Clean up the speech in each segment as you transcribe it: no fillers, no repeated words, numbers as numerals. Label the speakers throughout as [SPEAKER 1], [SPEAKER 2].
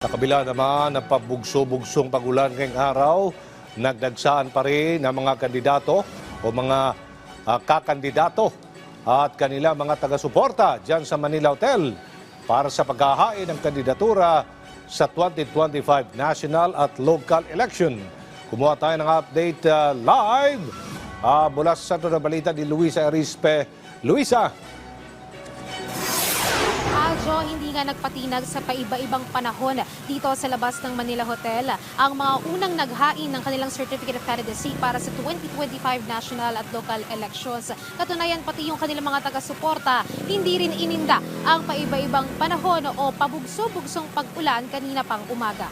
[SPEAKER 1] Sa kabila naman ng pabugso-bugsong pagulan ngayong araw, nagdagsaan pa rin ang mga kandidato o mga kakandidato at kanila mga taga-suporta dyan sa Manila Hotel para sa paghahain ng kandidatura sa 2025 national at local election. Kumuha tayo ng update live mula sa Sentro ng Balita ni Luisa Erispe. Luisa!
[SPEAKER 2] Hindi nga nagpatinag sa paiba-ibang panahon dito sa labas ng Manila Hotel ang mga unang naghain ng kanilang Certificate of Candidacy para sa 2025 national at local elections. Katunayan pati yung kanilang mga taga-suporta, hindi rin ininda ang paiba-ibang panahon o pabugso-bugsong pag-ulan kanina pang umaga.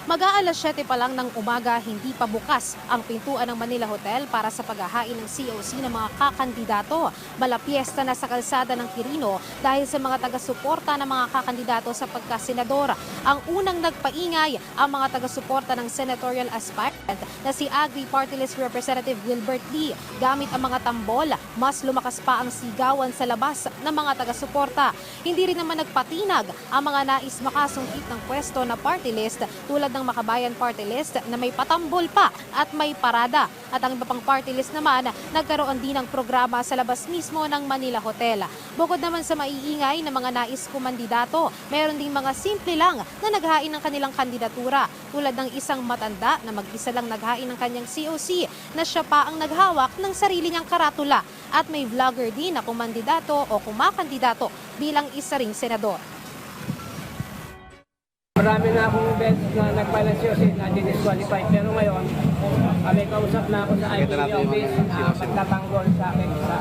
[SPEAKER 2] Mag-aalas 7 pa lang ng umaga, hindi pa bukas ang pintuan ng Manila Hotel para sa paghahain ng COC ng mga kakandidato. Malapiesta na sa kalsada ng Quirino dahil sa mga taga-suporta ng mga kakandidato sa pagkasenador. Ang unang nagpaingay ang mga taga-suporta ng senatorial aspirant na si Agri Party List Representative Wilbert Lee. Gamit ang mga tambol, mas lumakas pa ang sigawan sa labas ng mga taga-suporta. Hindi rin naman nagpatinag ang mga nais makasungkit ng pwesto na party list tulad ng Makabayan Party List na may patambol pa at may parada. At ang iba pang party list naman, nagkaroon din ng programa sa labas mismo ng Manila Hotel. Bukod naman sa maiingay na mga nais kumandidato, meron ding mga simple lang na naghain ng kanilang kandidatura. Tulad ng isang matanda na mag-isa lang naghain ng kanyang COC na siya pa ang naghawak ng sarili niyang karatula. At may vlogger din na kumandidato o kumakandidato bilang isa ring senador.
[SPEAKER 3] Marami na akong beses na nag-file ng COC na di-disqualify. Pero ngayon, may kausap na ako sa IPA office magtatanggol sa akin sa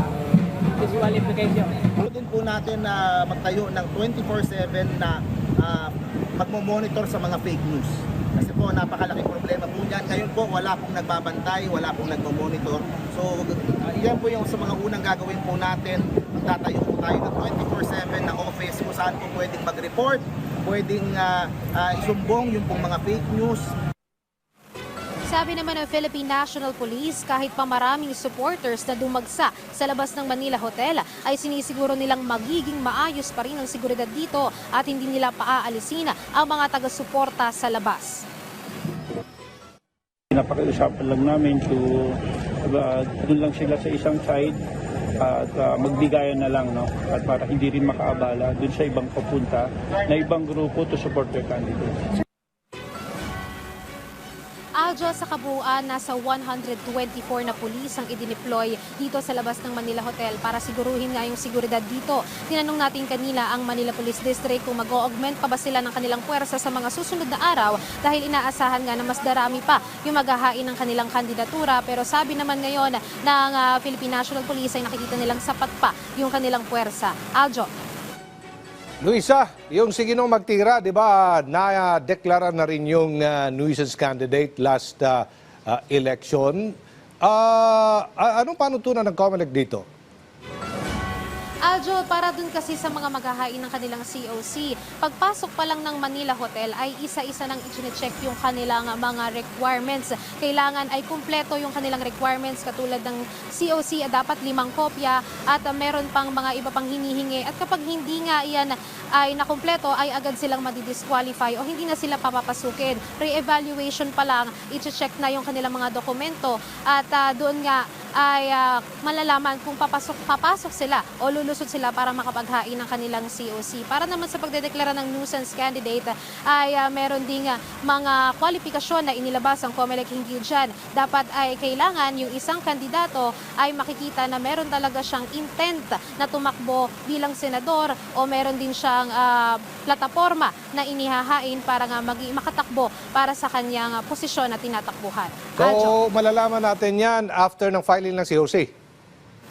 [SPEAKER 3] disqualification.
[SPEAKER 4] Din po natin na magtayo ng 24/7 na magmo-monitor sa mga fake news. Kasi po napakalaking problema po niyan. Ngayon po wala pong nagbabantay, wala pong nagmo-monitor. So yan po yung sa mga unang gagawin po natin. Magtatayo po tayo ng 24/7 na office kung saan po pwedeng mag-report, pwedeng isumbong yung pong mga fake news.
[SPEAKER 2] Sabi naman ng Philippine National Police, kahit pa maraming supporters na dumagsa sa labas ng Manila Hotel, ay sinisiguro nilang magiging maayos pa rin ang seguridad dito at hindi nila paaalisin ang mga taga-suporta sa labas.
[SPEAKER 5] Napakiusapan lang namin to doon lang sila sa isang side at magbigayan na lang, no? At para hindi rin makaabala doon sa ibang papunta na ibang grupo to support their candidates.
[SPEAKER 2] Aljo, sa kabuuan, nasa 124 na pulis ang idineploy dito sa labas ng Manila Hotel para siguruhin nga yung seguridad dito. Tinanong natin kanila ang Manila Police District kung mag-o-augment pa ba sila ng kanilang puwersa sa mga susunod na araw dahil inaasahan nga na mas darami pa yung maghahain ng kanilang kandidatura. Pero sabi naman ngayon ng Philippine National Police ay nakikita nilang sapat pa yung kanilang puwersa. Aljo.
[SPEAKER 1] Luisa, yung si Ginong Magtira, di ba, na-deklara na rin yung nuisance candidate last election. Anong panutunan ng COMELEC dito?
[SPEAKER 2] Aljo, para dun kasi sa mga maghahain ng kanilang COC, pagpasok pa lang ng Manila Hotel ay isa-isa nang i-check yung kanilang mga requirements. Kailangan ay kumpleto yung kanilang requirements katulad ng COC dapat 5 kopya at meron pang mga iba pang hinihingi. At kapag hindi nga yan ay nakumpleto ay agad silang madidisqualify o hindi na sila papapasukin. Re-evaluation pa lang, i-check na yung kanilang mga dokumento at doon nga ay malalaman kung papasok sila o lulusot sila para makapaghain ng kanilang COC. Para naman sa pagdedeklara ng nuisance candidate ay meron ding mga kwalifikasyon na inilabas ang COMELEC hinggil dyan. Dapat ay kailangan yung isang kandidato ay makikita na meron talaga siyang intent na tumakbo bilang senador o meron din siyang plataforma na inihahain para nga makatakbo para sa kanyang posisyon na tinatakbuhan.
[SPEAKER 1] So, malalaman natin yan after ng filing ng COC.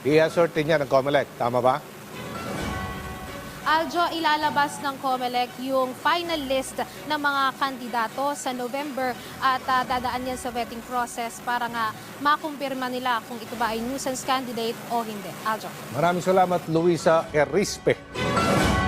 [SPEAKER 1] I-assert niya ng COMELEC. Tama ba?
[SPEAKER 2] Aljo, ilalabas ng COMELEC yung final list ng mga kandidato sa November at dadaan yan sa vetting process para nga makumpirma nila kung ito ba ay nuisance candidate o hindi. Aljo.
[SPEAKER 1] Maraming salamat, Luisa Erispe.